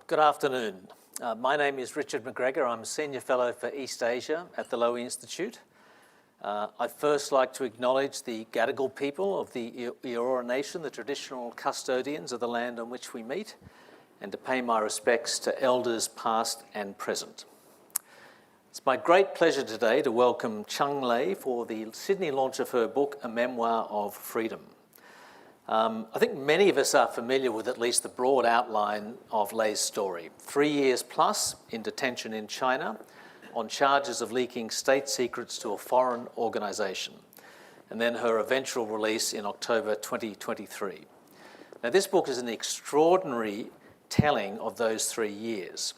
Good afternoon. My name is Richard McGregor. I'm a Senior Fellow for East Asia at the Lowy Institute. I'd first like to acknowledge the Gadigal people of the Eora Nation, the traditional custodians of the land on which we meet, and to pay my respects to elders past and present. It's my great pleasure today to welcome Cheng Lei for the Sydney launch of her book, A Memoir of Freedom. I think many of us are familiar with at least the broad outline of Lei's story. 3 years plus in detention in China on charges of leaking state secrets to a foreign organisation, and then her eventual release in October 2023. Now, this book is an extraordinary telling of those 3 years.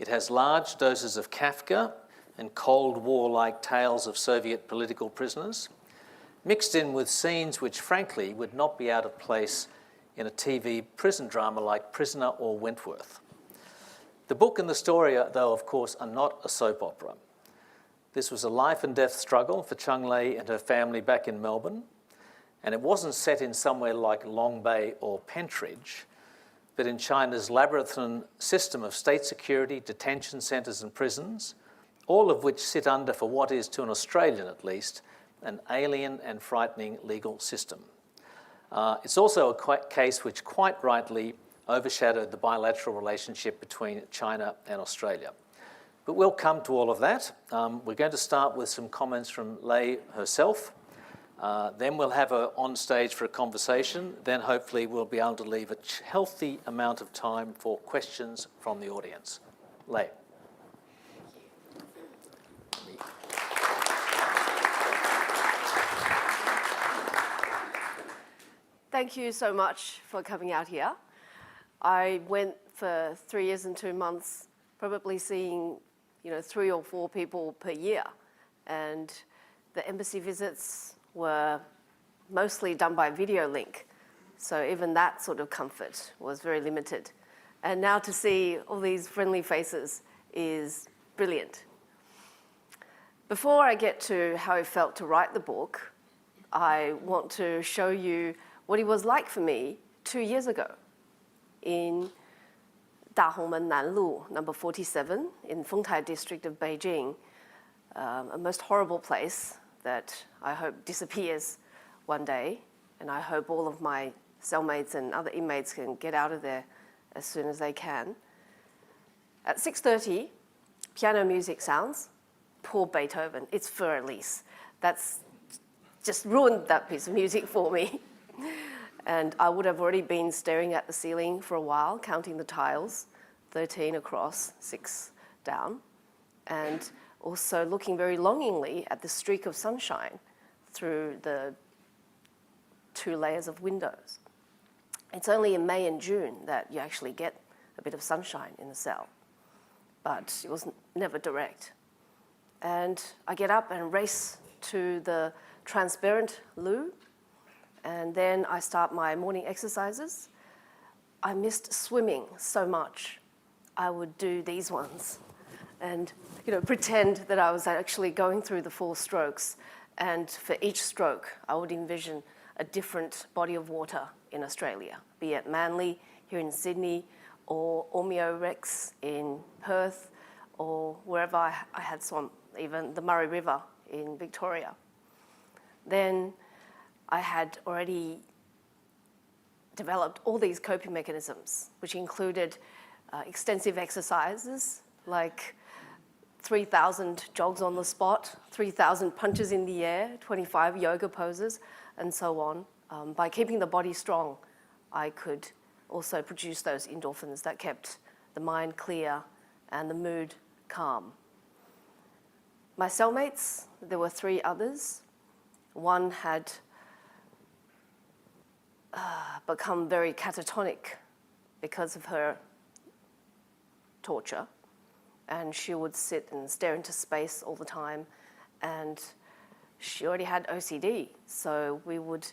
It has large doses of Kafka and Cold War-like tales of Soviet political prisoners, mixed in with scenes which, frankly, would not be out of place in a TV prison drama like Prisoner or Wentworth. The book and the story, though, of course, are not a soap opera. This was a life and death struggle for Cheng Lei and her family back in Melbourne, and it wasn't set in somewhere like Long Bay or Pentridge, but in China's labyrinthine system of state security, detention centres and prisons, all of which sit under, for what is, to an Australian at least, an alien and frightening legal system. It's also a case which quite rightly overshadowed the bilateral relationship between China and Australia. But we'll come to all of that. We're going to start with some comments from Lei herself. Then we'll have her on stage for a conversation. Then hopefully we'll be able to leave a healthy amount of time for questions from the audience. Lei. Thank you so much for coming out here. I went for 3 years and 2 months, probably seeing 3 or 4 people per year. And the embassy visits were mostly done by video link. So even that sort of comfort was very limited. And now to see all these friendly faces is brilliant. Before I get to how it felt to write the book, I want to show you what it was like for me 2 years ago in Dahongmen Nanlu, number 47, in Fengtai district of Beijing, a most horrible place that I hope disappears one day, and I hope all of my cellmates and other inmates can get out of there as soon as they can. At 6:30, piano music sounds. Poor Beethoven, it's Fur Elise. That's just ruined that piece of music for me. And I would have already been staring at the ceiling for a while, counting the tiles, 13 across, 6 down, and also looking very longingly at the streak of sunshine through the 2 layers of windows. It's only in May and June that you actually get a bit of sunshine in the cell, but it was never direct. And I get up and race to the transparent loo, and then I start my morning exercises. I missed swimming so much. I would do these ones and pretend that I was actually going through the 4 strokes. And for each stroke, I would envision a different body of water in Australia, be it Manly here in Sydney, or Omeo Rex in Perth, or wherever I had swum, even the Murray River in Victoria. Then I had already developed all these coping mechanisms, which included extensive exercises like 3,000 jogs on the spot, 3,000 punches in the air, 25 yoga poses, and so on. By keeping the body strong, I could also produce those endorphins that kept the mind clear and the mood calm. My cellmates, there were 3 others. One had become very catatonic because of her torture, and she would sit and stare into space all the time, and she already had OCD, so we would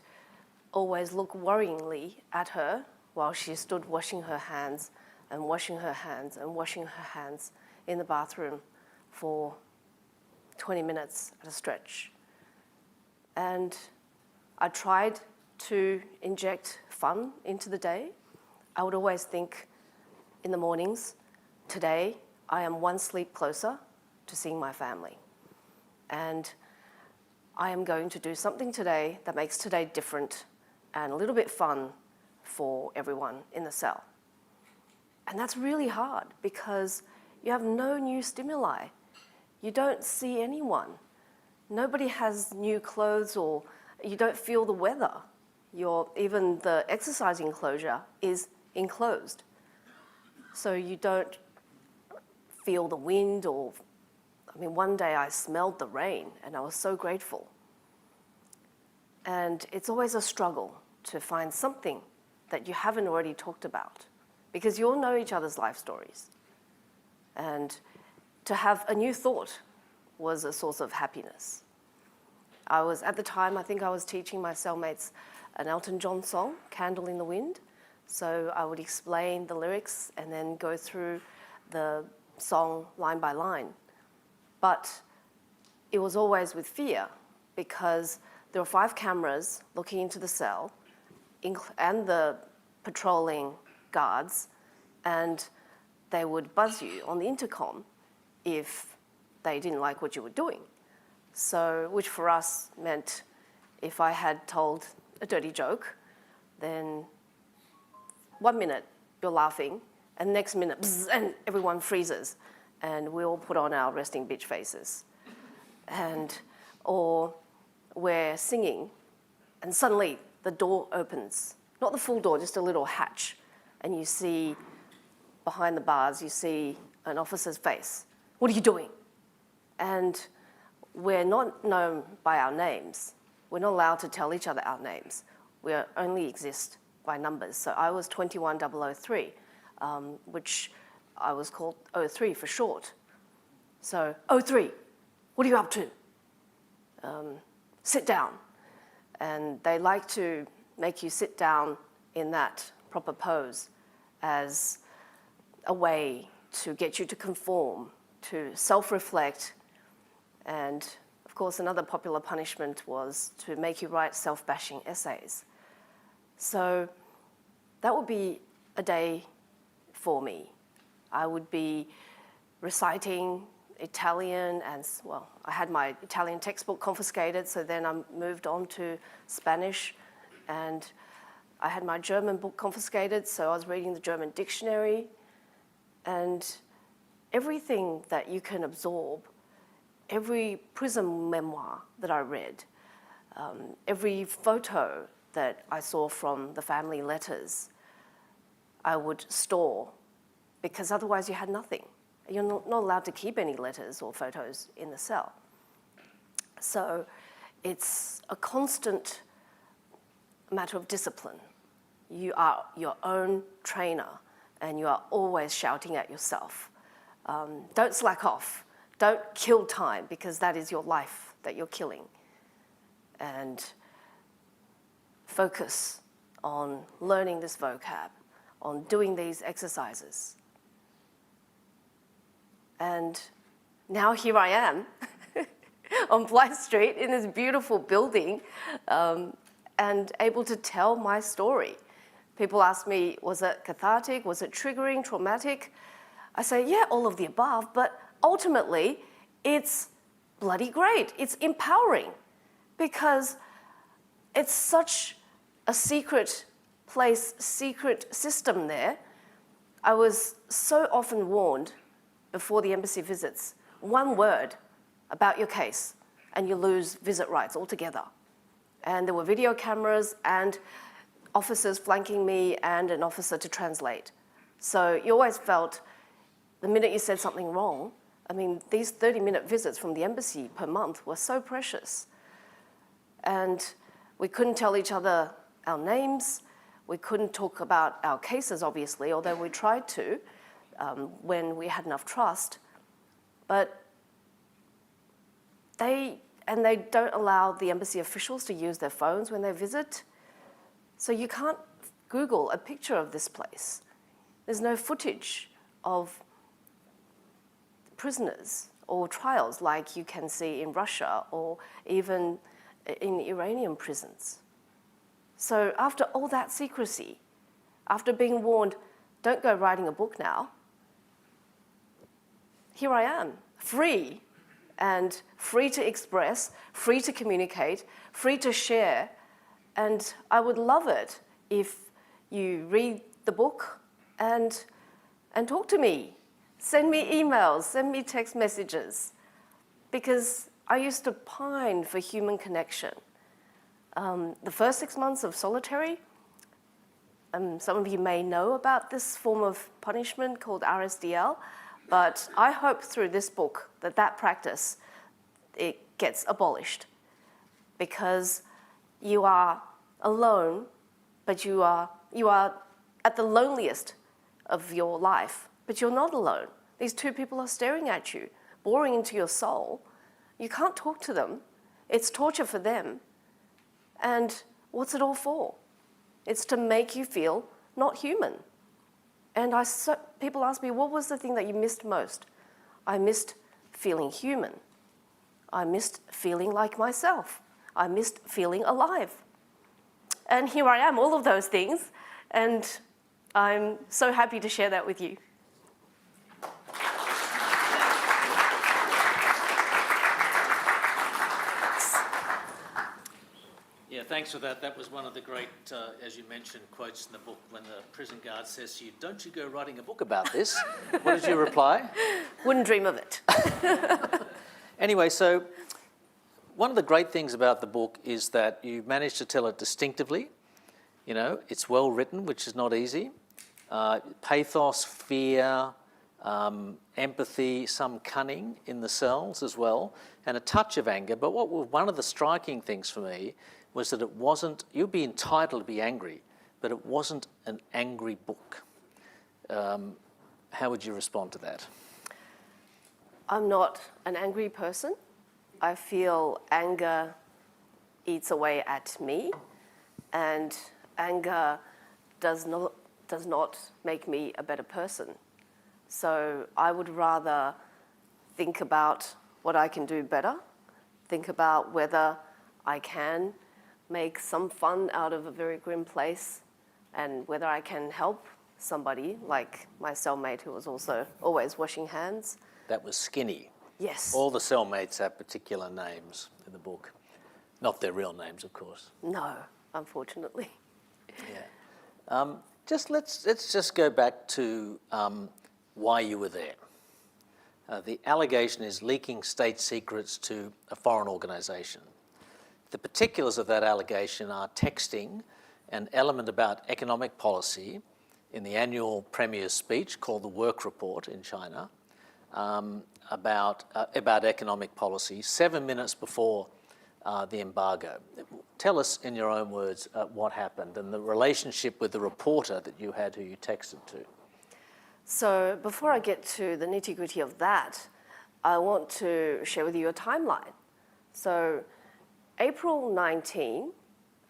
always look worryingly at her while she stood washing her hands and washing her hands and washing her hands in the bathroom for 20 minutes at a stretch. And I tried to inject fun into the day. I would always think, in the mornings. Today, I am one sleep closer to seeing my family. And I am going to do something today that makes today different and a little bit fun for everyone in the cell. And that's really hard because you have no new stimuli. You don't see anyone. Nobody has new clothes, or you don't feel the weather. Even the exercise enclosure is enclosed. So you don't feel the wind one day I smelled the rain and I was so grateful. And it's always a struggle to find something that you haven't already talked about, because you all know each other's life stories. And to have a new thought was a source of happiness. At the time, I think I was teaching my cellmates an Elton John song, Candle in the Wind. So I would explain the lyrics and then go through the song line by line. But it was always with fear, because there were 5 cameras looking into the cell and the patrolling guards, and they would buzz you on the intercom if they didn't like what you were doing. So, which for us meant if I had told a dirty joke, then 1 minute you're laughing, and next minute, bzz, and everyone freezes, and we all put on our resting bitch faces. Or we're singing, and suddenly the door opens. Not the full door, just a little hatch. And you see, behind the bars, you see an officer's face. What are you doing? And we're not known by our names. We're not allowed to tell each other our names. We only exist by numbers. So I was 21003, which I was called 03 for short. So, 03, what are you up to? Sit down. And they like to make you sit down in that proper pose as a way to get you to conform, to self-reflect. And of course, another popular punishment was to make you write self-bashing essays. So that would be a day for me. I would be reciting Italian, and well, I had my Italian textbook confiscated, so then I moved on to Spanish, and I had my German book confiscated, so I was reading the German dictionary, and everything that you can absorb, every prison memoir that I read, every photo that I saw from the family letters, I would store, because otherwise you had nothing. You're not allowed to keep any letters or photos in the cell. So it's a constant matter of discipline. You are your own trainer, and you are always shouting at yourself. Don't slack off. Don't kill time, because that is your life that you're killing. And focus on learning this vocab, on doing these exercises. And now here I am on Blythe Street in this beautiful building, and able to tell my story. People ask me, was it cathartic? Was it triggering, traumatic? I say, yeah, all of the above, but ultimately, it's bloody great. It's empowering, because it's such a secret place, secret system there. I was so often warned before the embassy visits, one word about your case, and you lose visit rights altogether. And there were video cameras and officers flanking me and an officer to translate. So you always felt the minute you said something wrong, these 30-minute visits from the embassy per month were so precious. And we couldn't tell each other our names. We couldn't talk about our cases, obviously, although we tried to when we had enough trust. But they don't allow the embassy officials to use their phones when they visit. So you can't Google a picture of this place. There's no footage of prisoners or trials like you can see in Russia or even in Iranian prisons. So after all that secrecy, after being warned, don't go writing a book now. Here I am, free, and free to express, free to communicate, free to share. And I would love it if you read the book and talk to me. Send me emails, send me text messages, because I used to pine for human connection. The first 6 months of solitary, some of you may know about this form of punishment called RSDL, but I hope through this book that practice, it gets abolished, because you are alone, but you are at the loneliest of your life, but you're not alone. These two people are staring at you, boring into your soul. You can't talk to them. It's torture for them. And what's it all for? It's to make you feel not human. And people ask me, what was the thing that you missed most? I missed feeling human. I missed feeling like myself. I missed feeling alive. And here I am, all of those things, and I'm so happy to share that with you. Yeah, thanks for that. That was one of the great, as you mentioned, quotes in the book when the prison guard says to you, "Don't you go writing a book about this?" What did you reply? Wouldn't dream of it. Anyway, so one of the great things about the book is that you managed to tell it distinctively. You know, it's well written, which is not easy. Pathos, fear, empathy, some cunning in the cells as well, and a touch of anger. But one of the striking things for me was that it wasn't, you'd be entitled to be angry, but it wasn't an angry book. How would you respond to that? I'm not an angry person. I feel anger eats away at me, and anger does not make me a better person. So I would rather think about what I can do better, think about whether I can make some fun out of a very grim place, and whether I can help somebody, like my cellmate who was also always washing hands. That was Skinny. Yes. All the cellmates have particular names in the book. Not their real names, of course. No, unfortunately. Yeah. Let's just go back to why you were there. The allegation is leaking state secrets to a foreign organisation. The particulars of that allegation are texting an element about economic policy in the annual Premier's speech called the Work Report in China about economic policy 7 minutes before the embargo. Tell us in your own words what happened and the relationship with the reporter that you had who you texted to. So before I get to the nitty-gritty of that, I want to share with you a timeline. So April 19,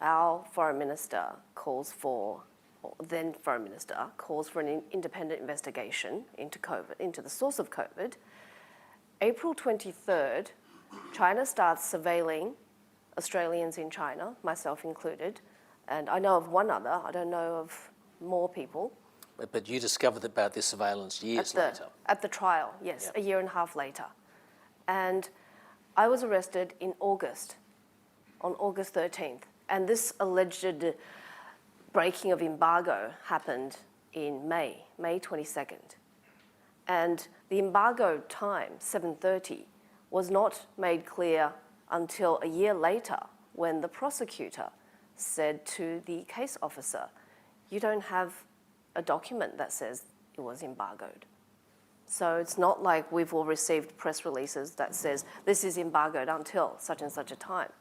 our foreign minister calls for, or then foreign minister calls for an independent investigation into COVID, into the source of COVID. April 23rd, China starts surveilling Australians in China, myself included, and I know of one other, I don't know of more people. But you discovered about this surveillance years later. At the trial, yes, Yeah. a year and a half later. And I was arrested in August, on August 13th. And this alleged breaking of embargo happened in May 22nd. And the embargo time, 7:30, was not made clear until a year later when the prosecutor said to the case officer, "You don't have a document that says it was embargoed." So it's not like we've all received press releases that says this is embargoed until such and such a time.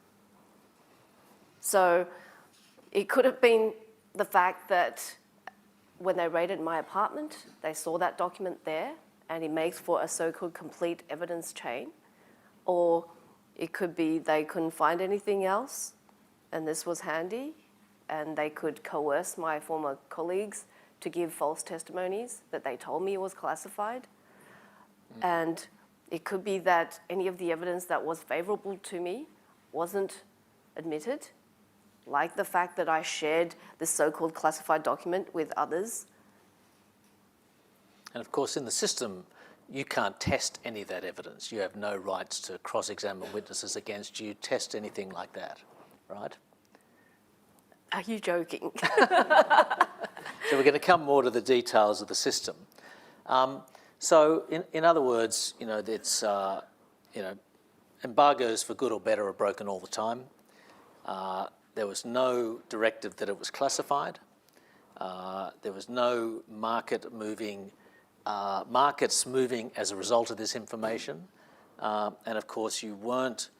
So it could have been the fact that when they raided my apartment, they saw that document there and it makes for a so-called complete evidence chain. Or it could be they couldn't find anything else and this was handy and they could coerce my former colleagues to give false testimonies that they told me it was classified. And it could be that any of the evidence that was favorable to me wasn't admitted, like the fact that I shared this so-called classified document with others. And of course, in the system, you can't test any of that evidence. You have no rights to cross-examine witnesses against you, test anything like that, right? Are you joking? So we're going to come more to the details of the system. So in other words, it's, embargoes for good or better are broken all the time. There was no directive that it was classified. There was no markets moving as a result of this information. And of course, you weren't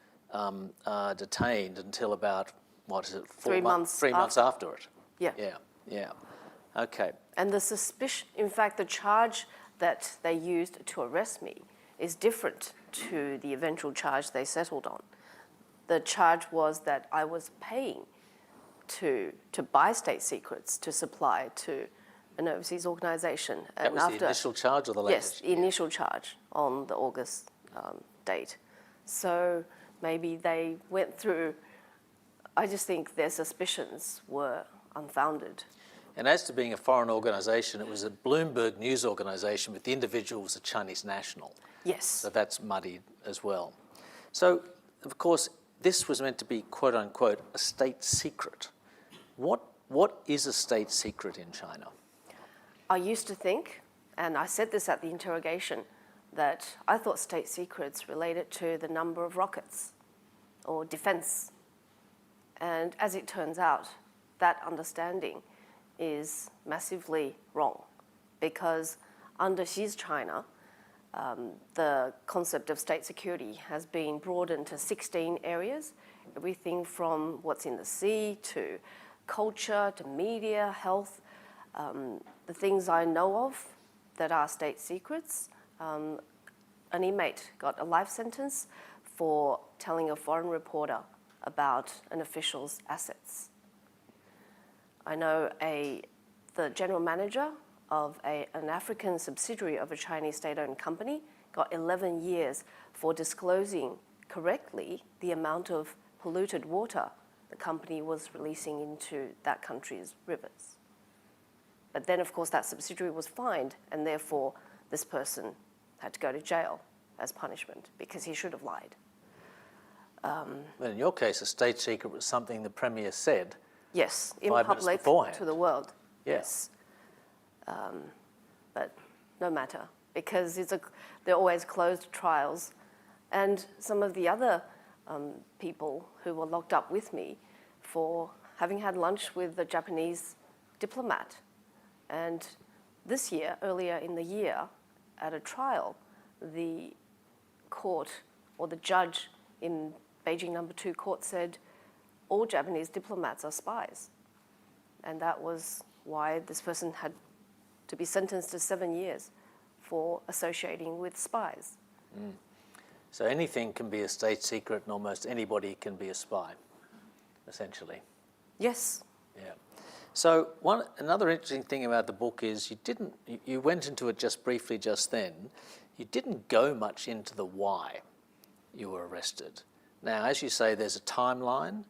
detained until about, 3 months 3 months after it. Yeah. Yeah. Okay. And the suspicion, in fact, the charge that they used to arrest me is different to the eventual charge they settled on. The charge was that I was paying to buy state secrets to supply to an overseas organization. That was the initial charge or the latest? Yes, the initial charge on the August date. So maybe they went through, I just think their suspicions were unfounded. And as to being a foreign organisation, it was a Bloomberg news organisation, but the individual was a Chinese national. Yes. So that's muddied as well. So, of course, this was meant to be, quote unquote, a state secret. What is a state secret in China? I used to think, and I said this at the interrogation, that I thought state secrets related to the number of rockets or defense. And as it turns out, that understanding is massively wrong, because under Xi's China, the concept of state security has been broadened to 16 areas, everything from what's in the sea to culture to media, health. The things I know of that are state secrets, an inmate got a life sentence for telling a foreign reporter about an official's assets. I know the general manager of an African subsidiary of a Chinese state-owned company got 11 years for disclosing correctly the amount of polluted water the company was releasing into that country's rivers. But then, of course, that subsidiary was fined, and therefore this person had to go to jail as punishment because he should have lied. But in your case, a state secret was something the Premier said. Yes, in 5 minutes public beforehand. to the world. Yeah. Yes. But no matter, because they're always closed trials. And some of the other people who were locked up with me for having had lunch with the Japanese diplomat. And this year, earlier in the year, at a trial, the court or the judge in Beijing No. 2 court said all Japanese diplomats are spies. And that was why this person had to be sentenced to 7 years for associating with spies. Mm. So anything can be a state secret and almost anybody can be a spy, essentially. Yes. Yeah. So another interesting thing about the book is you went into it just briefly just then. You didn't go much into the why you were arrested. Now, as you say, there's a timeline.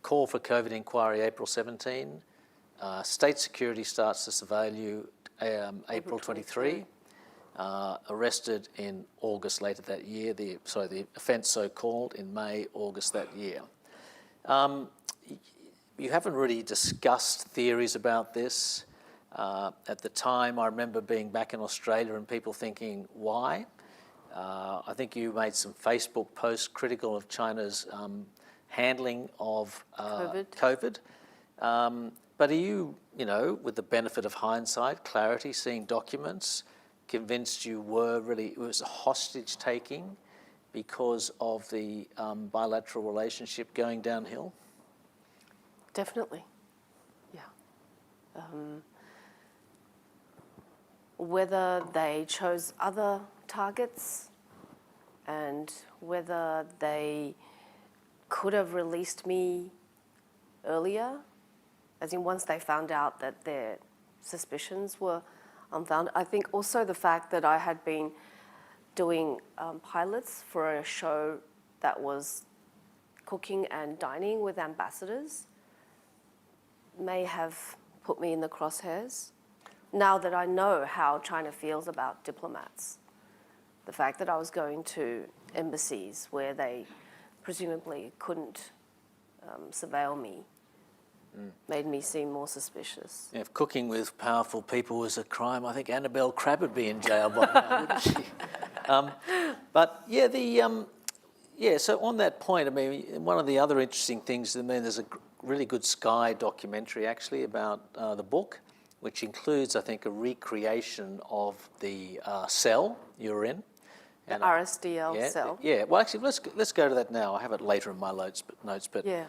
Call for COVID inquiry, April 17. State security starts to surveil you, April 23. Arrested in August later that year. The offence so-called in May, August that year. You haven't really discussed theories about this. At the time, I remember being back in Australia and people thinking, why? I think you made some Facebook posts critical of China's handling of COVID. But are you, with the benefit of hindsight, clarity, seeing documents, convinced you it was a hostage taking because of the bilateral relationship going downhill? Definitely, yeah. Whether they chose other targets and whether they could have released me earlier, as in once they found out that their suspicions were unfounded. I think also the fact that I had been doing pilots for a show that was cooking and dining with ambassadors may have put me in the crosshairs. now that I know how China feels about diplomats, the fact that I was going to embassies where they presumably couldn't surveil me made me seem more suspicious. If cooking with powerful people was a crime, I think Annabelle Crabb would be in jail by now, wouldn't she? But yeah, so on that point, I mean, one of the other interesting things, I mean, there's a really good Sky documentary actually about the book, which includes, I think, a recreation of the cell you were in. The RSDL cell. Yeah, well, actually, let's go to that now. I have it later in my notes, but yeah.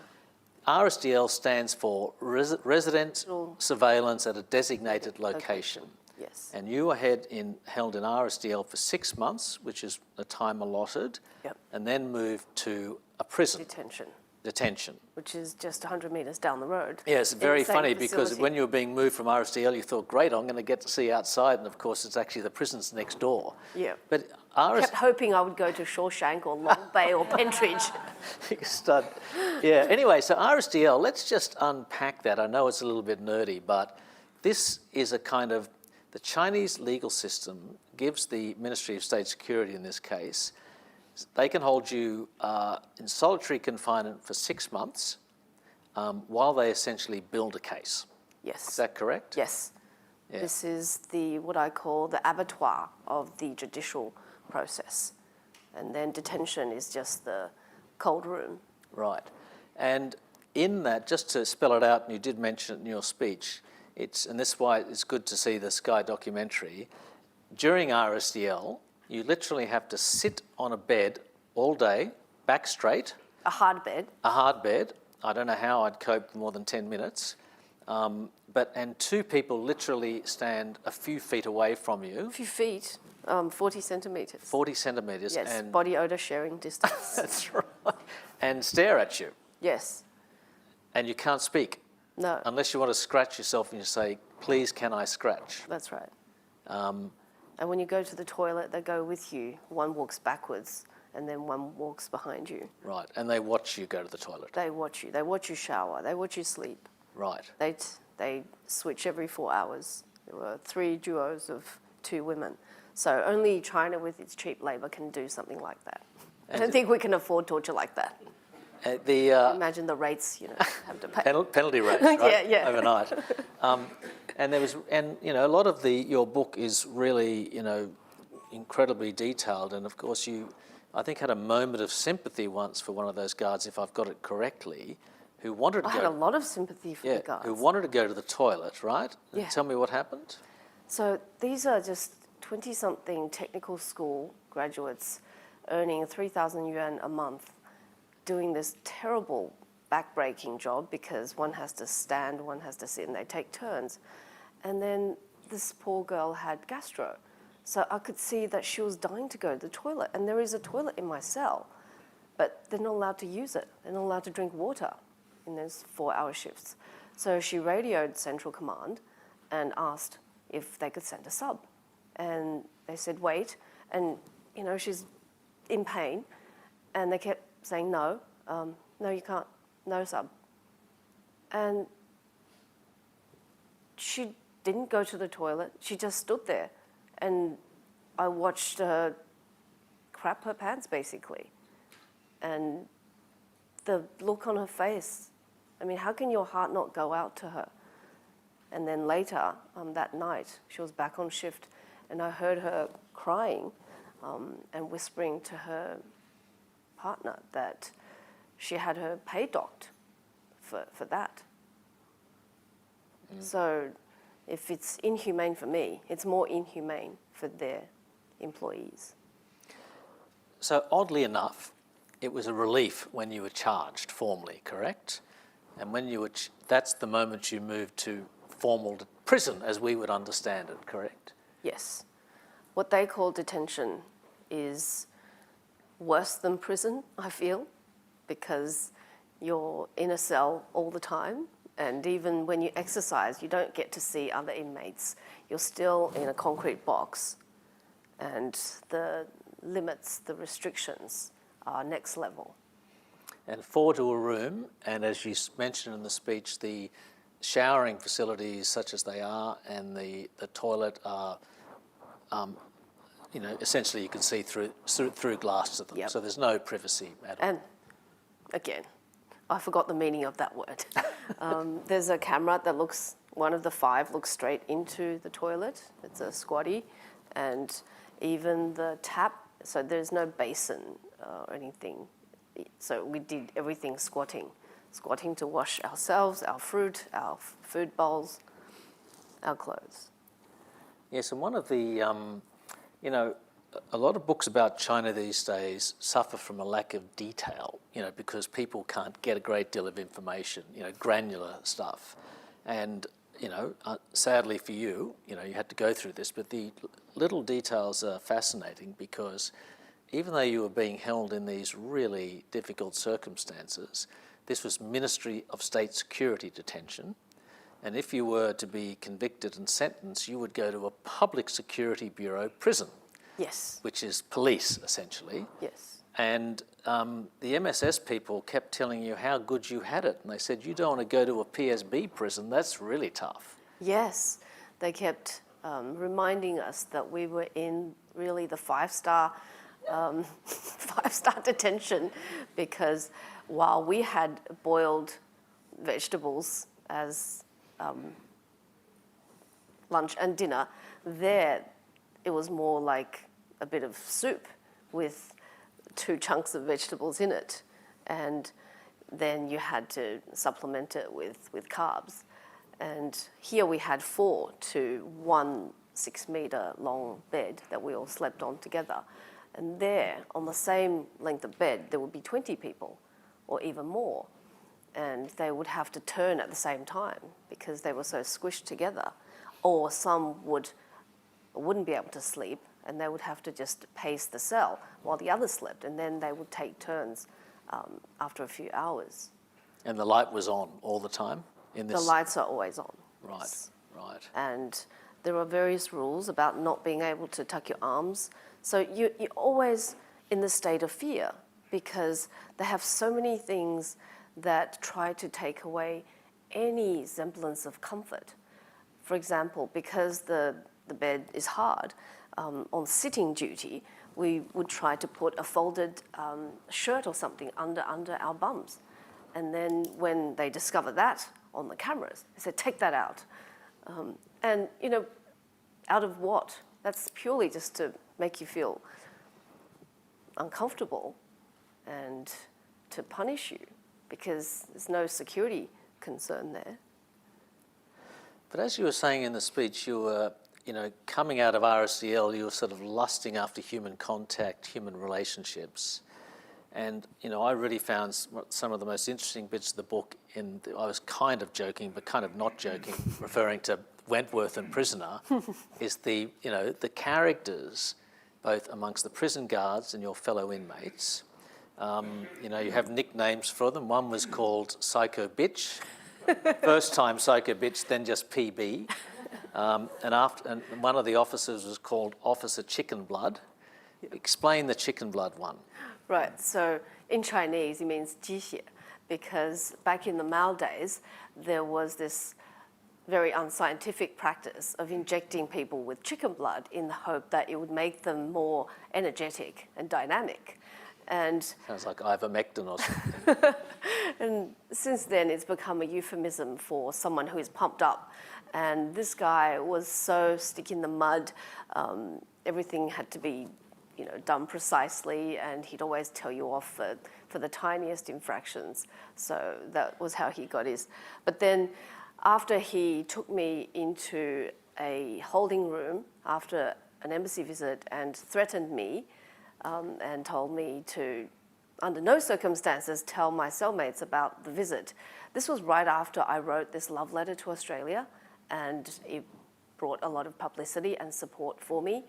RSDL stands for Resident Surveillance at a Designated Location. Yes. And you were held in RSDL for 6 months, which is the time allotted, Yep. and then moved to a prison. Detention. Which is just 100 metres down the road. Yeah, it's very funny facility. because when you were being moved from RSDL, you thought, great, I'm going to get to see outside, and of course it's actually the prisons next door. Yeah. But I kept hoping I would go to Shawshank or Long Bay or Pentridge. Stud. Yeah, anyway, so RSDL, let's just unpack that. I know it's a little bit nerdy, but this is a kind of, the Chinese legal system gives the Ministry of State Security in this case, they can hold you in solitary confinement for 6 months while they essentially build a case. Yes. Is that correct? Yes. Yeah. This is what I call the abattoir of the judicial process. And then detention is just the cold room. Right. And in that, just to spell it out, and you did mention it in your speech, and this is why it's good to see the Sky documentary, during RSDL, you literally have to sit on a bed all day, back straight. A hard bed. A hard bed. I don't know how I'd cope for more than 10 minutes. And two people literally stand a few feet away from you. A few feet, 40 centimetres. 40 centimetres. Yes, and body odour sharing distance. That's right. And stare at you. Yes. And you can't speak. No. Unless you want to scratch yourself and you say, please, can I scratch? That's right. And when you go to the toilet, they go with you. One walks backwards and then one walks behind you. Right, and they watch you go to the toilet. They watch you. They watch you shower. They watch you sleep. Right. They switch every 4 hours. There were 3 duos of 2 women. So only China with its cheap labour can do something like that. I don't think we can afford torture like that. Imagine the rates, have to pay. Penalty rates, right? yeah. Overnight. And a lot of your book is really, incredibly detailed. And of course, I think, had a moment of sympathy once for one of those guards, if I've got it correctly, who wanted to I had a lot of sympathy for the guards. Who wanted to go to the toilet, right? Yeah. Tell me what happened. So these are just 20-something technical school graduates earning 3,000 yuan a month, doing this terrible back-breaking job because one has to stand, one has to sit, and they take turns. And then this poor girl had gastro. So I could see that she was dying to go to the toilet. And there is a toilet in my cell, but they're not allowed to use it. They're not allowed to drink water in those 4-hour shifts. So she radioed Central Command and asked if they could send a sub. And they said, wait. And, she's in pain. And they kept saying, no, you can't, no sub. And she didn't go to the toilet. She just stood there. And I watched her crap her pants, basically. And the look on her face, how can your heart not go out to her? And then later, that night, she was back on shift, and I heard her crying and whispering to her partner that she had her pay docked for that. So if it's inhumane for me, it's more inhumane for their employees. So oddly enough, it was a relief when you were charged formally, correct? And when you were, that's the moment you moved to formal prison, as we would understand it, correct? Yes. What they call detention is worse than prison, I feel, because you're in a cell all the time, and even when you exercise, you don't get to see other inmates. You're still in a concrete box, and the limits, the restrictions are next level. And 4 to a room, and as you mentioned in the speech, the showering facilities such as they are and the toilet are, essentially you can see through glass to them. Yep. So there's no privacy at all. And again, I forgot the meaning of that word. There's a camera that looks, one of the 5 looks straight into the toilet. It's a squatty. And even the tap, so there's no basin or anything. So we did everything squatting to wash ourselves, our fruit, our food bowls, our clothes. Yes, and one of the, a lot of books about China these days suffer from a lack of detail, because people can't get a great deal of information, granular stuff. And, sadly for you, you had to go through this, but the little details are fascinating because even though you were being held in these really difficult circumstances, this was Ministry of State Security detention. And if you were to be convicted and sentenced, you would go to a Public Security Bureau prison. Yes. Which is police, essentially. Yes. And the MSS people kept telling you how good you had it. And they said, you don't want to go to a PSB prison, that's really tough. Yes. They kept reminding us that we were in really the 5-star detention, because while we had boiled vegetables as lunch and dinner, there it was more like a bit of soup with 2 chunks of vegetables in it, and then you had to supplement it with carbs. And here we had 4 to 1 6-meter long bed that we all slept on together. And there, on the same length of bed, there would be 20 people or even more. And they would have to turn at the same time because they were so squished together. Or some wouldn't be able to sleep, and they would have to just pace the cell while the others slept, and then they would take turns after a few hours. And the light was on all the time in this? The lights are always on. Right, right. And there are various rules about not being able to tuck your arms. So you're always in the state of fear because they have so many things that try to take away any semblance of comfort. For example, because the bed is hard, on sitting duty, we would try to put a folded shirt or something under our bums. And then when they discover that on the cameras, they said, take that out. And, out of what? That's purely just to make you feel uncomfortable and to punish you because there's no security concern there. But as you were saying in the speech, you were, coming out of RSDL, you were sort of lusting after human contact, human relationships. And, I really found some of the most interesting bits of the book I was kind of joking, but kind of not joking, referring to Wentworth and Prisoner, is the characters, both amongst the prison guards and your fellow inmates. You have nicknames for them. One was called Psycho Bitch. First time Psycho Bitch, then just PB. And one of the officers was called Officer Chicken Blood. Explain the chicken blood one. Right, so in Chinese it means 鸡血, because back in the Mao days there was this very unscientific practice of injecting people with chicken blood in the hope that it would make them more energetic and dynamic. And sounds like ivermectin or something. And since then it's become a euphemism for someone who is pumped up. And this guy was so stick in the mud, everything had to be done precisely, and he'd always tell you off for the tiniest infractions. So that was how he got his. But then after he took me into a holding room after an embassy visit and threatened me and told me to, under no circumstances, tell my cellmates about the visit. This was right after I wrote this love letter to Australia, and it brought a lot of publicity and support for me.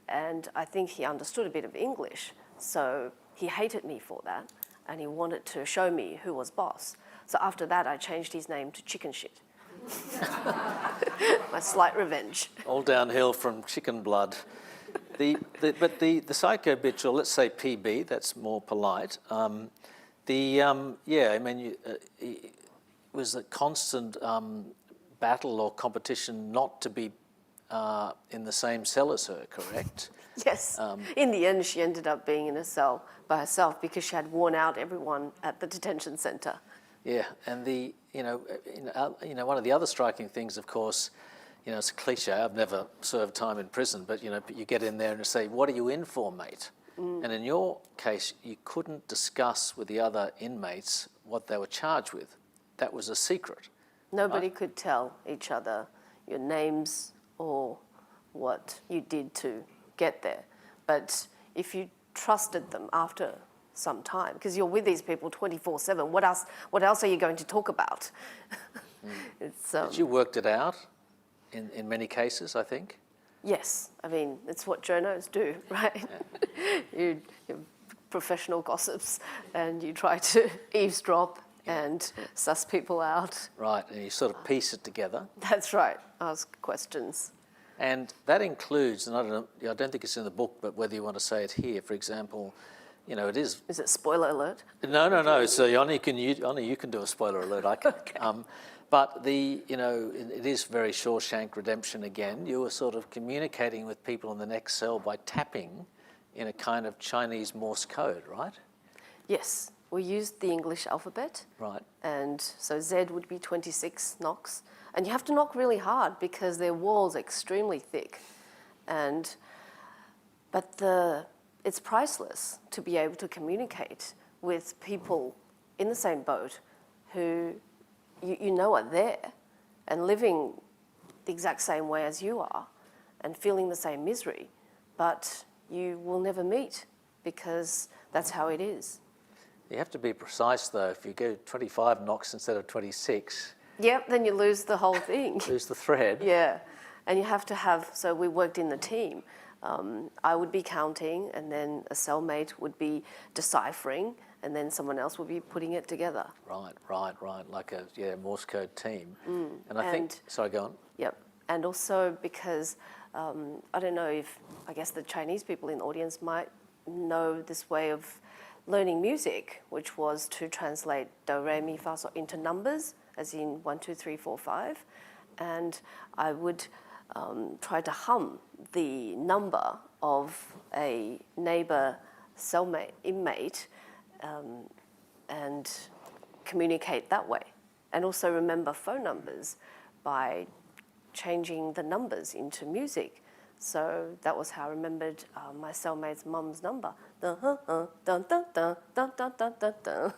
And I think he understood a bit of English, so he hated me for that, and he wanted to show me who was boss. So after that, I changed his name to Chicken Shit. My slight revenge. All downhill from chicken blood. But the Psycho Bitch, or let's say PB, that's more polite. It was a constant battle or competition not to be in the same cell as her, correct? Yes. In the end, she ended up being in a cell by herself because she had worn out everyone at the detention centre. Yeah, and one of the other striking things, of course, it's a cliche. I've never served time in prison, but you get in there and say, "What are you in for, mate?" And in your case, you couldn't discuss with the other inmates what they were charged with. That was a secret. Nobody could tell each other your names or what you did to get there. But if you trusted them after some time, because you're with these people 24/7, what else are you going to talk about? But you worked it out in many cases, I think. Yes, I mean, it's what journos do, right? Yeah. You're professional gossips and you try to eavesdrop and suss people out. Right, and you sort of piece it together. That's right, ask questions. And that includes, and I don't think it's in the book, but whether you want to say it here, for example, it is... Is it spoiler alert? No, so only you can do a spoiler alert, I can. Okay. But it is very Shawshank Redemption again. You were sort of communicating with people in the next cell by tapping in a kind of Chinese Morse code, right? Yes, we used the English alphabet. Right. And so Z would be 26 knocks. And you have to knock really hard because their wall's extremely thick. But it's priceless to be able to communicate with people in the same boat who you know are there and living the exact same way as you are and feeling the same misery, but you will never meet because that's how it is. You have to be precise though. If you go 25 knocks instead of 26... Yep, then you lose the whole thing. Lose the thread. Yeah, and you have to have, so we worked in the team. I would be counting and then a cellmate would be deciphering and then someone else would be putting it together. Right, like a Morse code team. And I think, sorry, go on. Yep, and also because, I don't know if, I guess the Chinese people in the audience might know this way of learning music, which was to translate do, re, mi, fa, sol into numbers, as in 1, 2, 3, 4, 5. And I would try to hum the number of a neighbour cellmate, inmate, and communicate that way. And also remember phone numbers by changing the numbers into music. So that was how I remembered my cellmate's mum's number. Dun, dun, dun, dun, dun, dun, dun, dun, dun.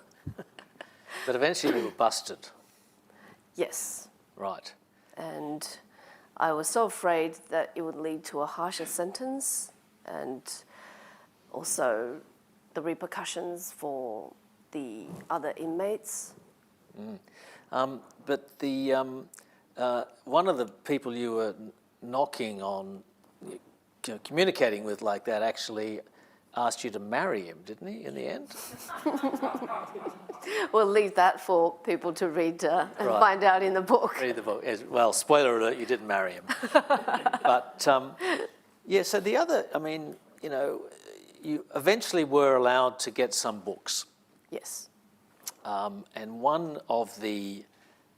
But eventually you were busted. Yes. Right. And I was so afraid that it would lead to a harsher sentence and also the repercussions for the other inmates. But one of the people you were knocking on, communicating with like that, actually asked you to marry him, didn't he, in the end? We'll leave that for people to read and find out in the book. Read the book. Yes, well, spoiler alert, you didn't marry him. But, so the other, you eventually were allowed to get some books. Yes. And one of the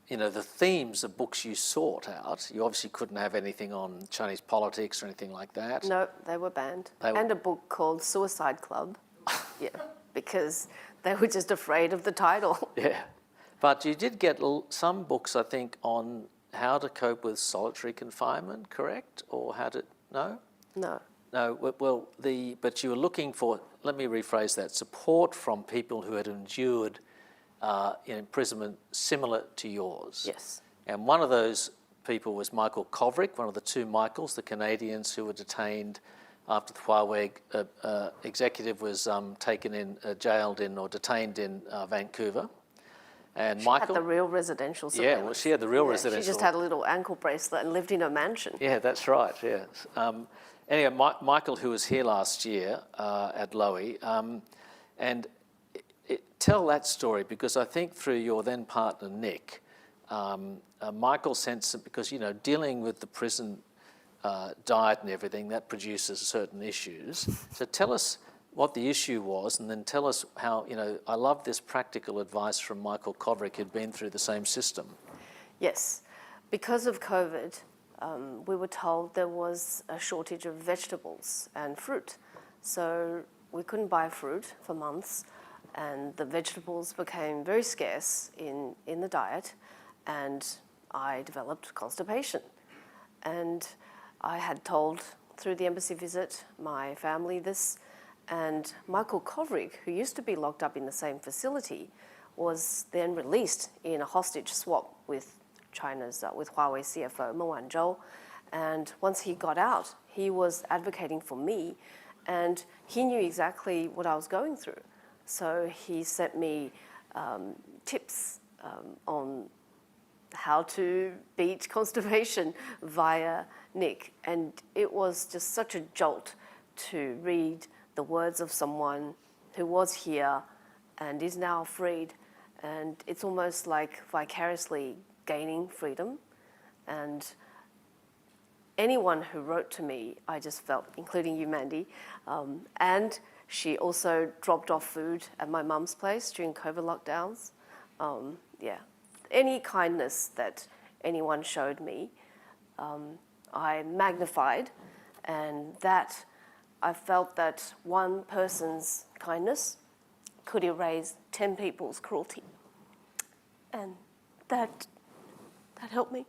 themes of books you sought out, you obviously couldn't have anything on Chinese politics or anything like that. No, they were banned. And a book called Suicide Club. Yeah, because they were just afraid of the title. Yeah. But you did get some books, I think, on how to cope with solitary confinement, correct? Or how to... No? No. No, well, but you were looking for, let me rephrase that, support from people who had endured imprisonment similar to yours. Yes. And one of those people was Michael Kovrig, one of the two Michaels, the Canadians who were detained after the Huawei executive was jailed in or detained in Vancouver. And She had the real residential surveillance. Yeah, well, she had the real residential. She just had a little ankle bracelet and lived in a mansion. Yeah, that's right, yes. Anyway, Michael, who was here last year at Lowy, and tell that story, because I think through your then partner, Nick, Michael sensed, because, dealing with the prison diet and everything, that produces certain issues. So tell us what the issue was, and then tell us how, I love this practical advice from Michael Kovrig, who'd been through the same system. Yes. Because of COVID, we were told there was a shortage of vegetables and fruit. So we couldn't buy fruit for months, and the vegetables became very scarce in the diet, and I developed constipation. And I had told, through the embassy visit, my family this, and Michael Kovrig, who used to be locked up in the same facility, was then released in a hostage swap with with Huawei CFO Mo Wanzhou. And once he got out, he was advocating for me, and he knew exactly what I was going through. So he sent me tips on how to beat constipation via Nick. And it was just such a jolt to read the words of someone who was here and is now freed. And it's almost like vicariously gaining freedom. And anyone who wrote to me, I just felt, including you, Mandy, and she also dropped off food at my mum's place during COVID lockdowns. Any kindness that anyone showed me, I magnified, and that I felt that one person's kindness could erase 10 people's cruelty. And that helped me.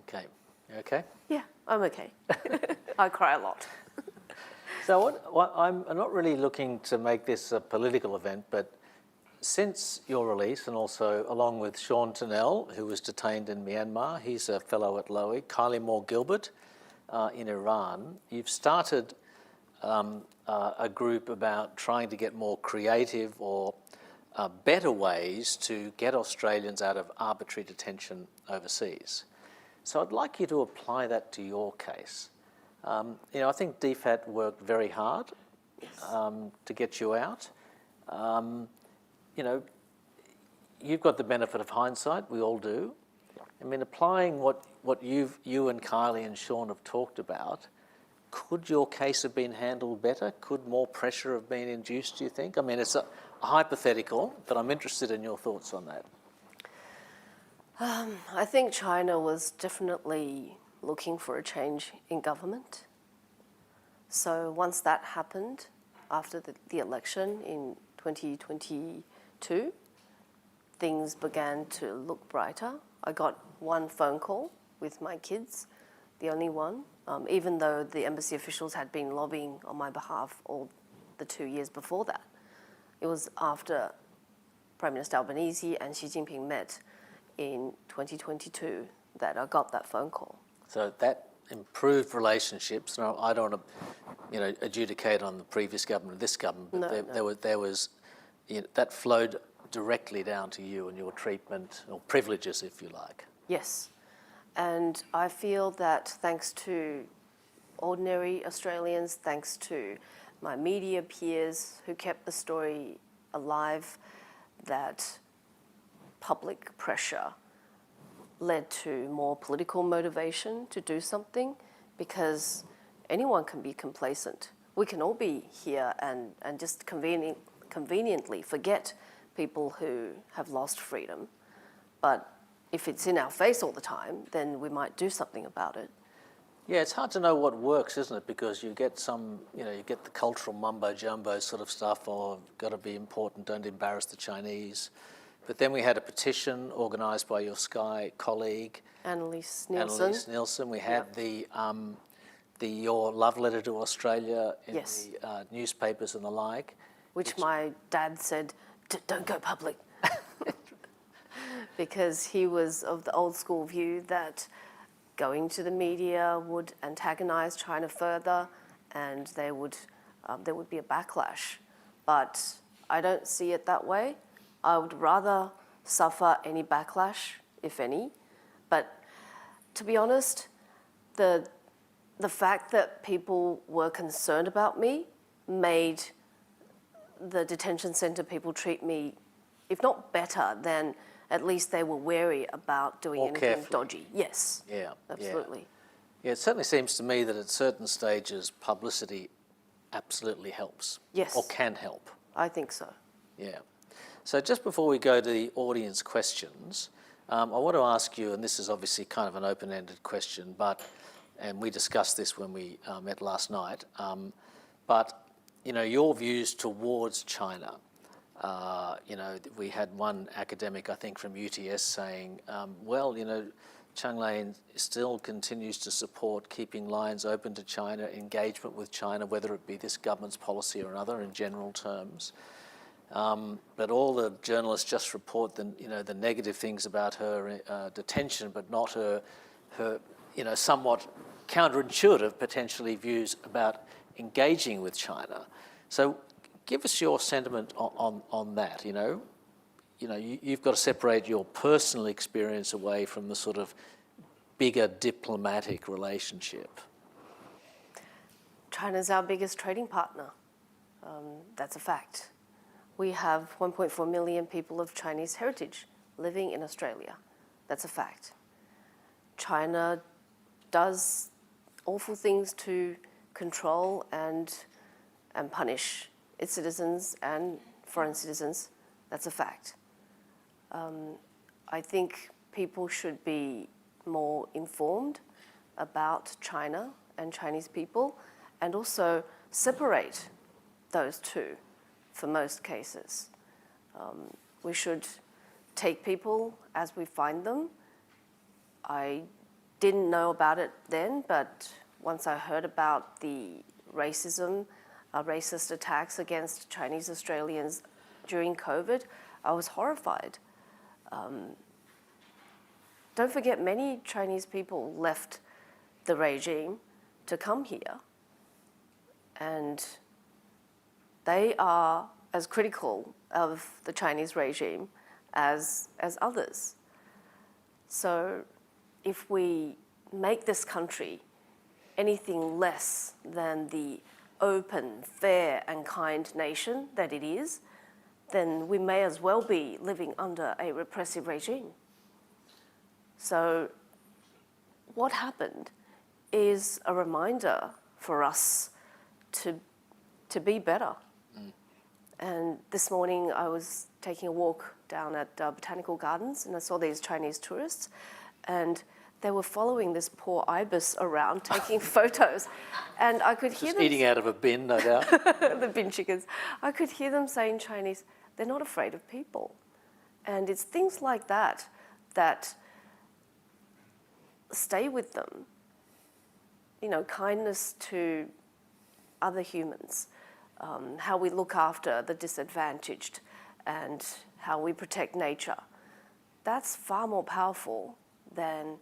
Okay. You okay? Yeah, I'm okay. I cry a lot. So I'm not really looking to make this a political event, but since your release, and also along with Sean Tennell, who was detained in Myanmar, he's a fellow at Lowy, Kylie Moore-Gilbert in Iran, you've started a group about trying to get more creative or better ways to get Australians out of arbitrary detention overseas. So I'd like you to apply that to your case. I think DFAT worked very hard to get you out. You've got the benefit of hindsight, we all do. I mean, applying what you and Kylie and Sean have talked about, could your case have been handled better? Could more pressure have been induced, do you think? I mean, it's a hypothetical, but I'm interested in your thoughts on that. I think China was definitely looking for a change in government. So once that happened, after the election in 2022, things began to look brighter. I got one phone call with my kids, the only one, even though the embassy officials had been lobbying on my behalf all the 2 years before that. It was after Prime Minister Albanese and Xi Jinping met in 2022 that I got that phone call. So that improved relationships. Now, I don't want to, adjudicate on the previous government or this government, but there was that flowed directly down to you and your treatment or privileges, if you like. Yes, and I feel that thanks to ordinary Australians, thanks to my media peers who kept the story alive, that public pressure led to more political motivation to do something, because anyone can be complacent. We can all be here and just conveniently forget people who have lost freedom. But if it's in our face all the time, then we might do something about it. Yeah, it's hard to know what works, isn't it? Because you get you get the cultural mumbo-jumbo sort of stuff, or got to be important, don't embarrass the Chinese. But then we had a petition organised by your Sky colleague, Annalise Nielsen. We had your love letter to Australia in Yes. the newspapers and the like. Which my dad said, don't go public. Because he was of the old school view that going to the media would antagonise China further, and there would be a backlash. But I don't see it that way. I would rather suffer any backlash, if any. But to be honest, the fact that people were concerned about me made the detention centre people treat me, if not better, then at least they were wary about doing More anything carefully. dodgy. Yes. Yeah. Absolutely. Yeah, it certainly seems to me that at certain stages, publicity absolutely helps. Yes. Or can help. I think so. Yeah. So just before we go to the audience questions, I want to ask you, and this is obviously kind of an open-ended question, and we discussed this when we met last night, but your views towards China. We had one academic, I think, from UTS saying, Cheng Lei still continues to support keeping lines open to China, engagement with China, whether it be this government's policy or another in general terms. But all the journalists just report the negative things about her detention, but not her somewhat counterintuitive, potentially, views about engaging with China. So give us your sentiment on that. You've got to separate your personal experience away from the sort of bigger diplomatic relationship. China's our biggest trading partner. That's a fact. We have 1.4 million people of Chinese heritage living in Australia. That's a fact. China does awful things to control and punish its citizens and foreign citizens. That's a fact. I think people should be more informed about China and Chinese people, and also separate those two for most cases. We should take people as we find them. I didn't know about it then, but once I heard about the racism, racist attacks against Chinese Australians during COVID, I was horrified. Don't forget, many Chinese people left the regime to come here, and they are as critical of the Chinese regime as others. So if we make this country anything less than the open, fair, and kind nation that it is, then we may as well be living under a repressive regime. So what happened is a reminder for us to be better. And this morning I was taking a walk down at Botanical Gardens, and I saw these Chinese tourists, and they were following this poor ibis around, taking photos. And I could hear them... eating out of a bin, no doubt. The bin chickens. I could hear them say in Chinese, they're not afraid of people. And it's things like that that stay with them. Kindness to other humans, how we look after the disadvantaged, and how we protect nature. That's far more powerful than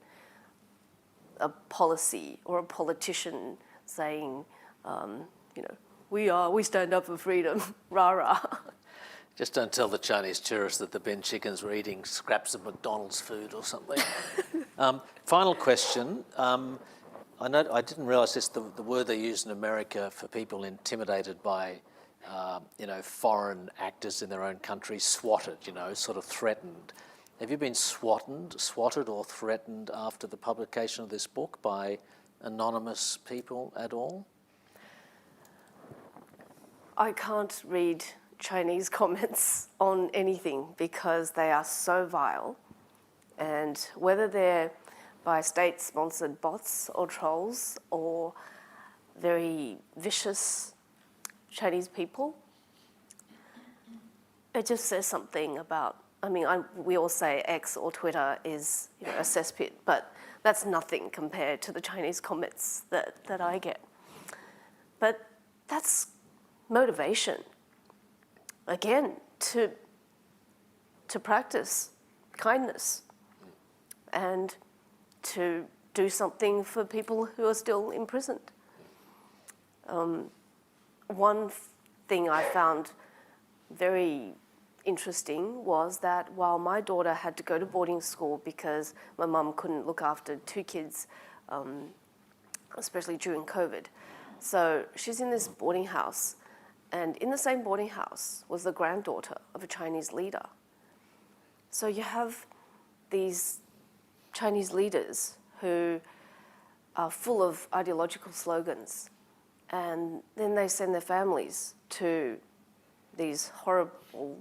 a policy or a politician saying, we stand up for freedom, rah rah. Just don't tell the Chinese tourists that the bin chickens were eating scraps of McDonald's food or something. Final question. I didn't realise this. The word they use in America for people intimidated by, foreign actors in their own country, swatted. Sort of threatened. Have you been swatted or threatened after the publication of this book by anonymous people at all? I can't read Chinese comments on anything because they are so vile, and whether they're by state-sponsored bots or trolls or very vicious Chinese people, it just says something about, we all say X or Twitter is a cesspit, but that's nothing compared to the Chinese comments that I get. But that's motivation, again, to practice kindness and to do something for people who are still imprisoned. One thing I found very interesting was that while my daughter had to go to boarding school because my mum couldn't look after two kids, especially during COVID, so she's in this boarding house, and in the same boarding house was the granddaughter of a Chinese leader. So you have these Chinese leaders who are full of ideological slogans, and then they send their families to these horrible,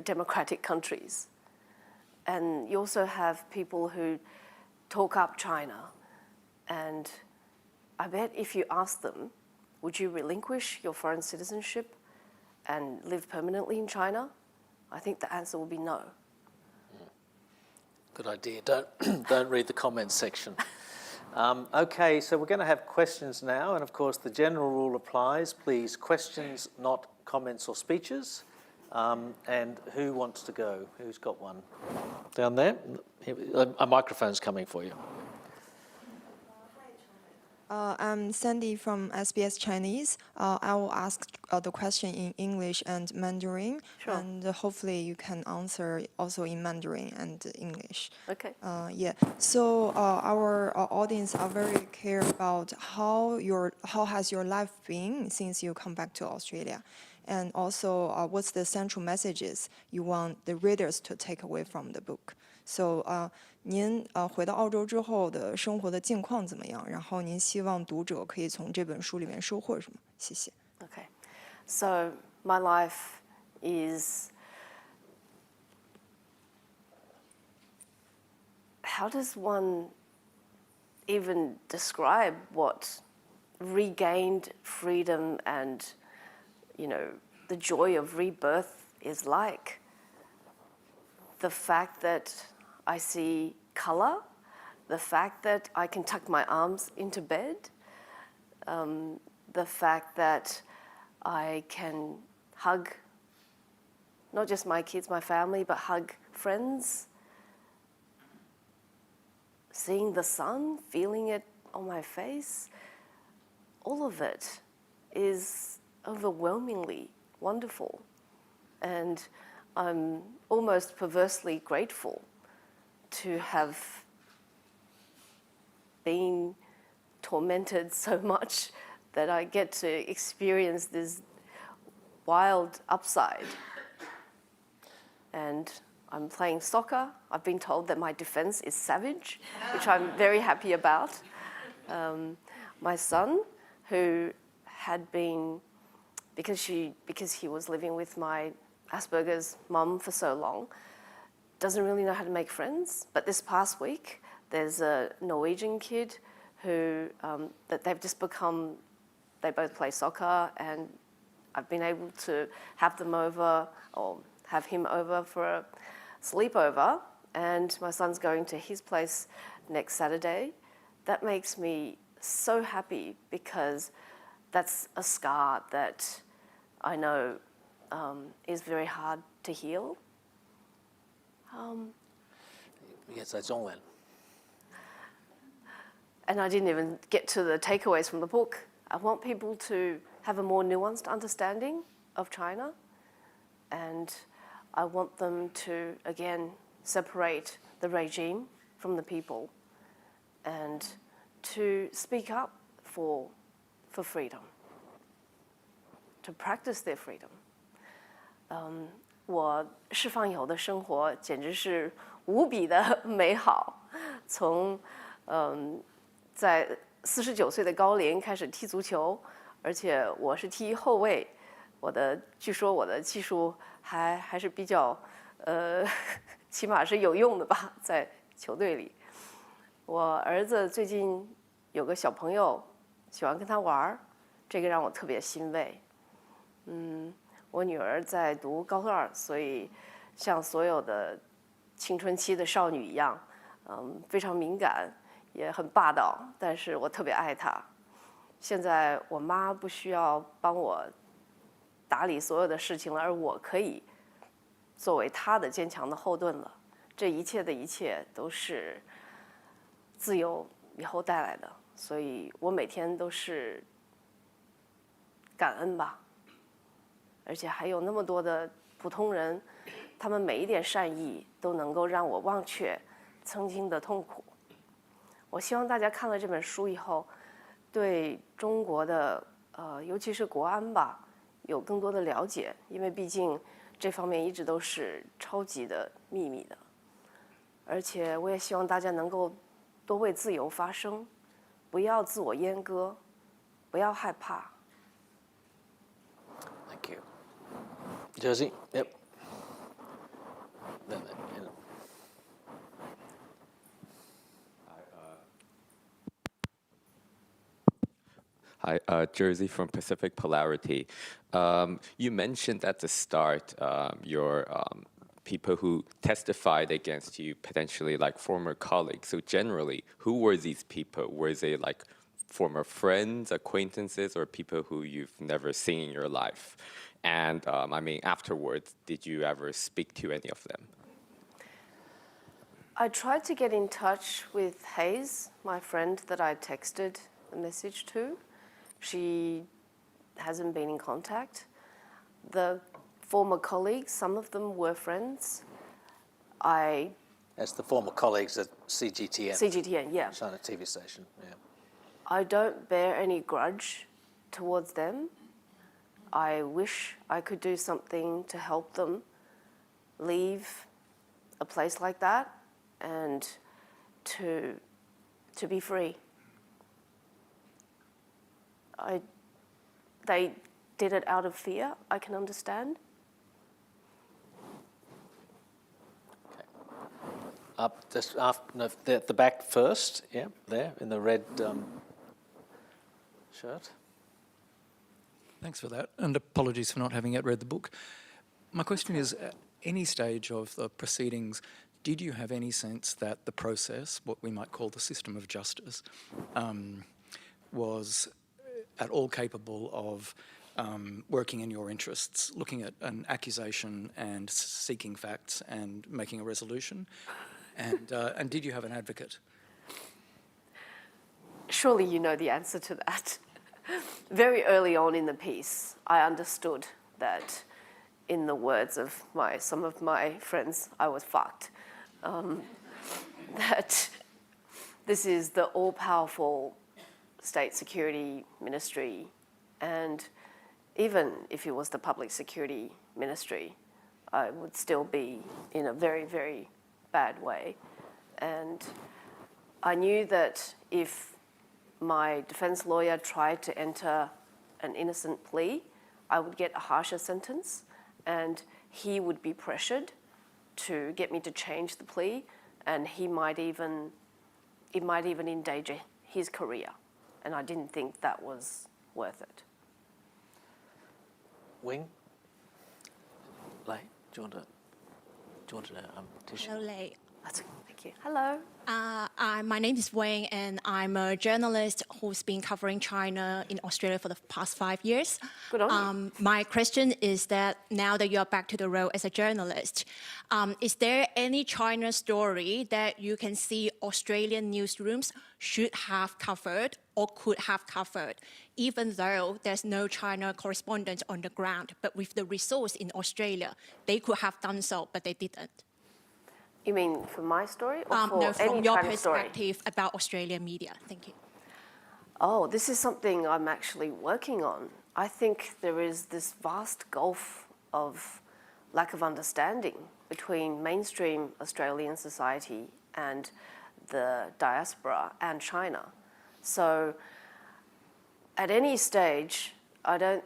democratic countries. And you also have people who talk up China. And I bet if you ask them, would you relinquish your foreign citizenship and live permanently in China? I think the answer will be no. Good idea. Don't read the comments section. Okay, so we're going to have questions now, and of course the general rule applies. Please, questions, not comments or speeches. And who wants to go? Who's got one? Down there? A microphone's coming for you. I'm Sandy from SBS Chinese. I will ask the question in English and Mandarin, Sure. and hopefully you can answer also in Mandarin and English. Okay. Yeah. So our audience are very care about how has your life been since you come back to Australia, and also what's the central messages you want the readers to take away from the book. So 您回到澳洲之后的生活的境况怎么样？然后您希望读者可以从这本书里面收获什么？谢谢。Okay. So my life is, how does one even describe what regained freedom and, the joy of rebirth is like? The fact that I see color, the fact that I can tuck my arms into bed, the fact that I can hug not just my kids, my family, but hug friends, seeing the sun, feeling it on my face, all of it is overwhelmingly wonderful. And I'm almost perversely grateful to have been tormented so much that I get to experience this wild upside. And I'm playing soccer. I've been told that my defense is savage, which I'm very happy about. My son, who had been, because he was living with my Asperger's mum for so long, doesn't really know how to make friends. But this past week, there's a Norwegian kid who, that they've just become, they both play soccer, and I've been able to have them over, or have him over for a sleepover, and my son's going to his place next Saturday. That makes me so happy, because that's a scar that I know is very hard to heal. Yes, that's all then. And I didn't even get to the takeaways from the book. I want people to have a more nuanced understanding of China, and I want them to, again, separate the regime from the people, and to speak up for freedom, to practice their freedom. 我释放以后的生活简直是无比的美好，从在49岁的高龄开始踢足球，而且我是踢后卫，据说我的技术还是比较起码是有用的吧，在球队里。我儿子最近有个小朋友喜欢跟他玩，这个让我特别欣慰。我女儿在读高2，所以像所有的青春期的少女一样，非常敏感，也很霸道，但是我特别爱她。现在我妈不需要帮我打理所有的事情了，而我可以作为她的坚强的后盾了。这一切的一切都是自由以后带来的，所以我每天都是感恩吧。而且还有那么多的普通人，他们每一点善意都能够让我忘却曾经的痛苦。我希望大家看了这本书以后，对中国的尤其是国安吧，有更多的了解，因为毕竟这方面一直都是超级的秘密的。而且我也希望大家能够多为自由发声，不要自我阉割，不要害怕。Thank you. Josie? Yep. Hi, Jersey from Pacific Polarity. You mentioned at the start your people who testified against you, potentially like former colleagues. So generally, who were these people? Were they like former friends, acquaintances, or people who you've never seen in your life? And I mean, afterwards, did you ever speak to any of them? I tried to get in touch with Hayes, my friend that I texted a message to. She hasn't been in contact. The former colleagues, some of them were friends. That's the former colleagues at CGTN. CGTN, yeah. China TV station, yeah. I don't bear any grudge towards them. I wish I could do something to help them leave a place like that and to be free. They did it out of fear, I can understand. Up just after, no, at the back first, yeah, there in the red shirt. Thanks for that, and apologies for not having yet read the book. My question is, at any stage of the proceedings, did you have any sense that the process, what we might call the system of justice, was at all capable of working in your interests, looking at an accusation and seeking facts and making a resolution? And did you have an advocate? Surely you know the answer to that. Very early on in the piece, I understood that, in the words of some of my friends, I was fucked. That this is the all-powerful state security ministry, and even if it was the public security ministry, I would still be in a very, very bad way. And I knew that if my defense lawyer tried to enter an innocent plea, I would get a harsher sentence, and he would be pressured to get me to change the plea, and it might even endanger his career, and I didn't think that was worth it. Wing? Lei, do you want to Tisha? Hello, Lei. Thank you. Hello. My name is Wayne, and I'm a journalist who's been covering China in Australia for the past 5 years. Good on you. My question is that now that you're back to the role as a journalist, is there any China story that you can see Australian newsrooms should have covered or could have covered, even though there's no China correspondent on the ground, but with the resource in Australia, they could have done so, but they didn't? You mean for my story or for No, any from your China story? perspective about Australian media. Thank you. Oh, this is something I'm actually working on. I think there is this vast gulf of lack of understanding between mainstream Australian society and the diaspora and China. So at any stage, I don't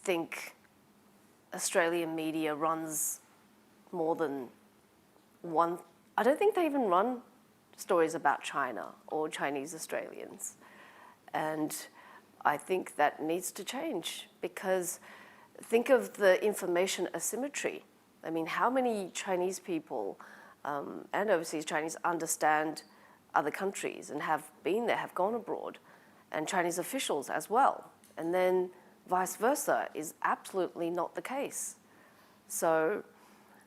think Australian media runs more than one. I don't think they even run stories about China or Chinese Australians. And I think that needs to change, because think of the information asymmetry. I mean, how many Chinese people and overseas Chinese understand other countries and have been there, have gone abroad, and Chinese officials as well. And then vice versa is absolutely not the case. So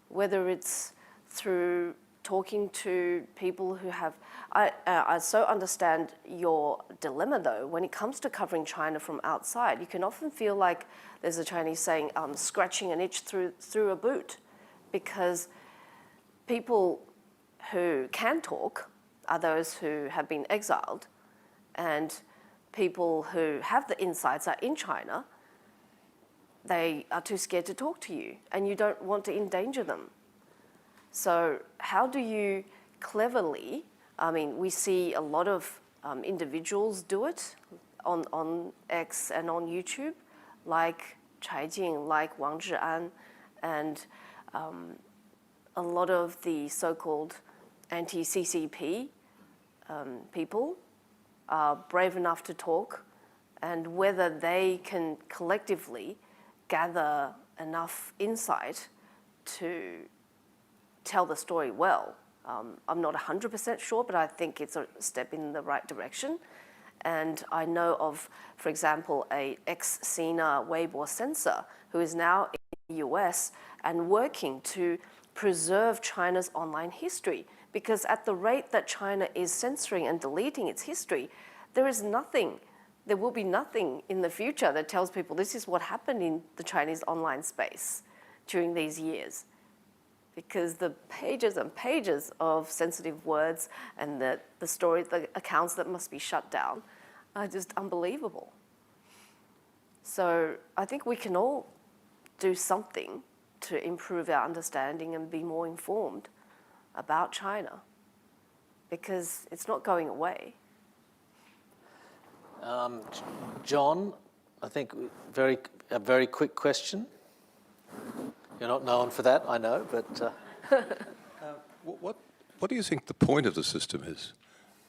whether it's through talking to people who have, I so understand your dilemma though. When it comes to covering China from outside, you can often feel like there's a Chinese saying, scratching an itch through a boot, because people who can talk are those who have been exiled, and people who have the insights are in China. They are too scared to talk to you, and you don't want to endanger them. So how do you cleverly, I mean, we see a lot of individuals do it on X and on YouTube, like Chai Jing, like Wang Zhi'an, and a lot of the so-called anti-CCP people are brave enough to talk and whether they can collectively gather enough insight to tell the story well. I'm not 100% sure, but I think it's a step in the right direction. And I know of, for example, a ex-Sina Weibo censor who is now in the US and working to preserve China's online history. Because at the rate that China is censoring and deleting its history, there will be nothing in the future that tells people this is what happened in the Chinese online space during these years. Because the pages and pages of sensitive words and the accounts that must be shut down are just unbelievable. So I think we can all do something to improve our understanding and be more informed about China, because it's not going away. John, I think a very quick question. You're not known for that, I know, but... What do you think the point of the system is?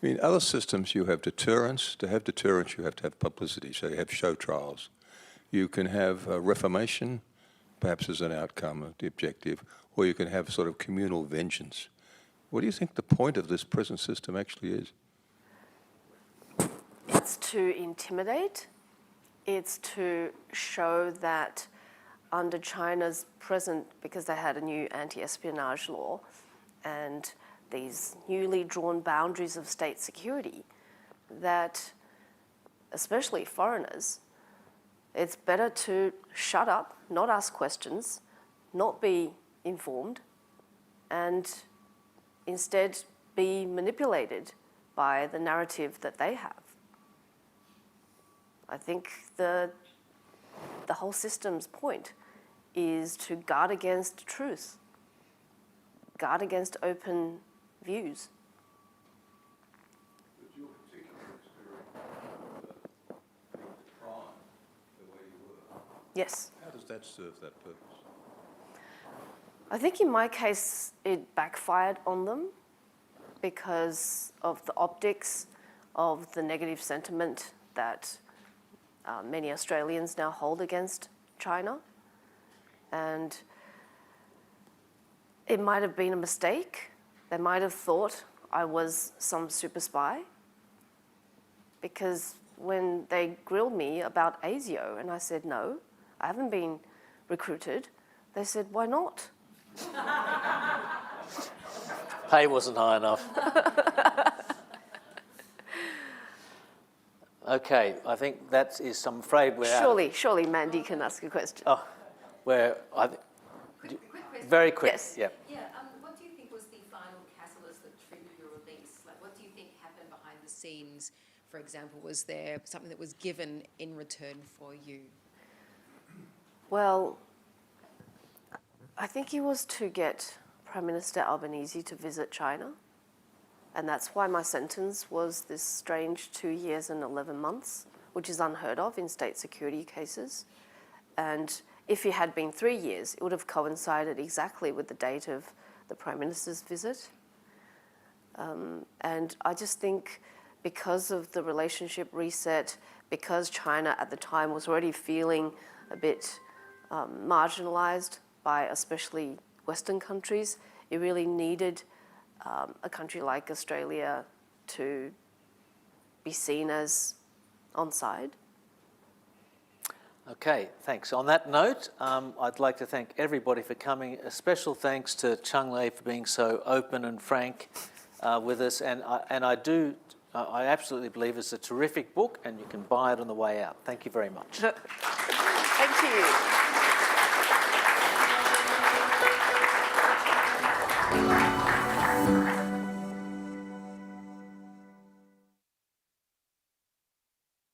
I mean, other systems you have deterrence. To have deterrence, you have to have publicity, so you have show trials. You can have reformation, perhaps as an outcome of the objective, or you can have sort of communal vengeance. What do you think the point of this present system actually is? It's to intimidate. It's to show that under China's present, because they had a new anti-espionage law and these newly drawn boundaries of state security, that especially foreigners, it's better to shut up, not ask questions, not be informed, and instead be manipulated by the narrative that they have. I think the whole system's point is to guard against truth, guard against open views. But your particular experience of being deprived the way you were, Yes. how does that serve that purpose? I think in my case, it backfired on them because of the optics of the negative sentiment that many Australians now hold against China. And it might have been a mistake. They might have thought I was some super spy, because when they grilled me about ASIO and I said, no, I haven't been recruited, they said, why not? Pay wasn't high enough. Okay, I think that is, I'm afraid we're Surely Mandy can ask a question. Oh, Quick question. very quick, Yes. yeah. Yeah, what do you think was the final catalyst that triggered your release? Like, what do you think happened behind the scenes? For example, was there something that was given in return for you? Well, I think it was to get Prime Minister Albanese to visit China. And that's why my sentence was this strange 2 years and 11 months, which is unheard of in state security cases. And if it had been 3 years, it would have coincided exactly with the date of the Prime Minister's visit. And I just think because of the relationship reset, because China at the time was already feeling a bit marginalized by especially Western countries, it really needed a country like Australia to be seen as on side. Okay, thanks. On that note, I'd like to thank everybody for coming. A special thanks to Cheng Lei for being so open and frank with us. And I absolutely believe it's a terrific book, and you can buy it on the way out. Thank you very much. Thank you.